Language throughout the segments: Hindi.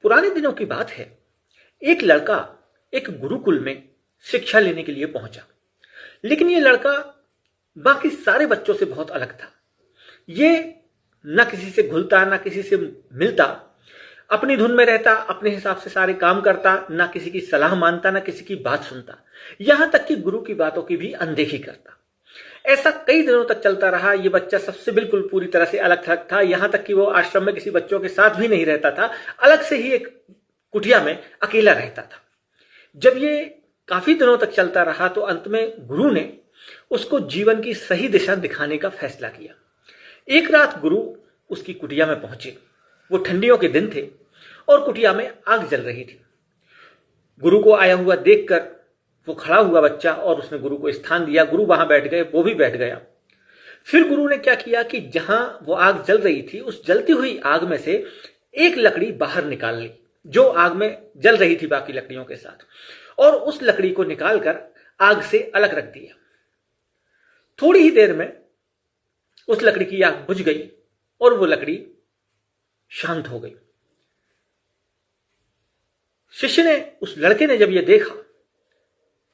पुराने दिनों की बात है। एक लड़का एक गुरुकुल में शिक्षा लेने के लिए पहुंचा, लेकिन ये लड़का बाकी सारे बच्चों से बहुत अलग था। ये न किसी से घुलता, न किसी से मिलता, अपनी धुन में रहता, अपने हिसाब से सारे काम करता, न किसी की सलाह मानता, न किसी की बात सुनता, यहां तक कि गुरु की बातों की भी अनदेखी करता। ऐसा कई दिनों तक चलता रहा। ये बच्चा सबसे बिल्कुल पूरी तरह से अलग थलग था, यहां तक कि वो आश्रम में किसी बच्चों के साथ भी नहीं रहता था, अलग से ही एक कुटिया में अकेला रहता था। जब ये काफी दिनों तक चलता रहा तो अंत में गुरु ने उसको जीवन की सही दिशा दिखाने का फैसला किया। एक रात गुरु उसकी कुटिया में पहुंचे। वो ठंडियों के दिन थे और कुटिया में आग जल रही थी। गुरु को आया हुआ देखकर वो खड़ा हुआ बच्चा और उसने गुरु को स्थान दिया। गुरु वहां बैठ गए, वो भी बैठ गया। फिर गुरु ने क्या किया कि जहां वो आग जल रही थी, उस जलती हुई आग में से एक लकड़ी बाहर निकाल ली, जो आग में जल रही थी बाकी लकड़ियों के साथ, और उस लकड़ी को निकालकर आग से अलग रख दिया। थोड़ी ही देर में उस लकड़ी की आग बुझ गई और वो लकड़ी शांत हो गई। शिष्य ने, उस लड़के ने जब ये देखा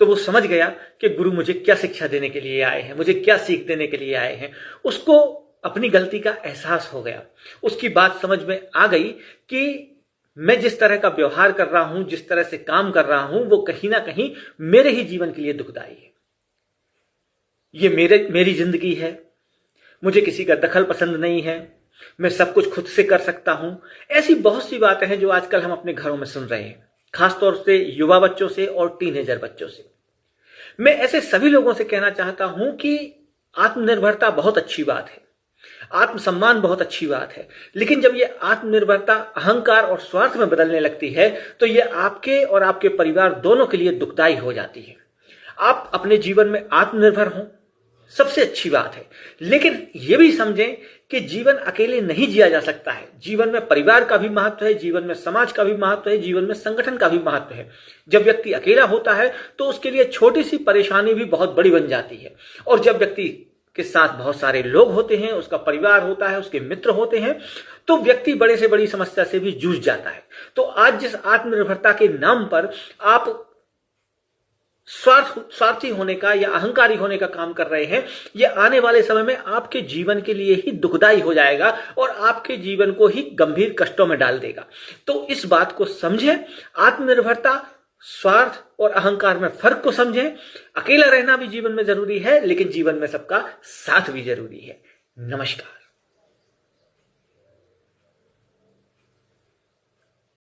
तो वो समझ गया कि गुरु मुझे क्या शिक्षा देने के लिए आए हैं, मुझे क्या सीख देने के लिए आए हैं। उसको अपनी गलती का एहसास हो गया। उसकी बात समझ में आ गई कि मैं जिस तरह का व्यवहार कर रहा हूं, जिस तरह से काम कर रहा हूं, वो कहीं ना कहीं मेरे ही जीवन के लिए दुखदाई है। ये मेरी जिंदगी है, मुझे किसी का दखल पसंद नहीं है, मैं सब कुछ खुद से कर सकता हूं। ऐसी बहुत सी बातें हैं जो आजकल हम अपने घरों में सुन रहे हैं, खासतौर से युवा बच्चों से और टीनेजर बच्चों से। मैं ऐसे सभी लोगों से कहना चाहता हूं कि आत्मनिर्भरता बहुत अच्छी बात है, आत्मसम्मान बहुत अच्छी बात है, लेकिन जब ये आत्मनिर्भरता अहंकार और स्वार्थ में बदलने लगती है तो ये आपके और आपके परिवार दोनों के लिए दुखदाई हो जाती है। आप अपने जीवन में आत्मनिर्भर हों, सबसे अच्छी बात है, लेकिन यह भी समझें कि जीवन अकेले नहीं जिया जा सकता है। जीवन में परिवार का भी महत्व है, जीवन में समाज का भी महत्व है, जीवन में संगठन का भी महत्व है। जब व्यक्ति अकेला होता है तो उसके लिए छोटी सी परेशानी भी बहुत बड़ी बन जाती है, और जब व्यक्ति के साथ बहुत सारे लोग होते हैं, उसका परिवार होता है, उसके मित्र होते हैं, तो व्यक्ति बड़े से बड़ी समस्या से भी जूझ जाता है। तो आज जिस आत्मनिर्भरता के नाम पर आप स्वार्थी होने का या अहंकारी होने का काम कर रहे हैं, यह आने वाले समय में आपके जीवन के लिए ही दुखदाई हो जाएगा और आपके जीवन को ही गंभीर कष्टों में डाल देगा। तो इस बात को समझें, आत्मनिर्भरता, स्वार्थ और अहंकार में फर्क को समझें। अकेला रहना भी जीवन में जरूरी है, लेकिन जीवन में सबका साथ भी जरूरी है। नमस्कार।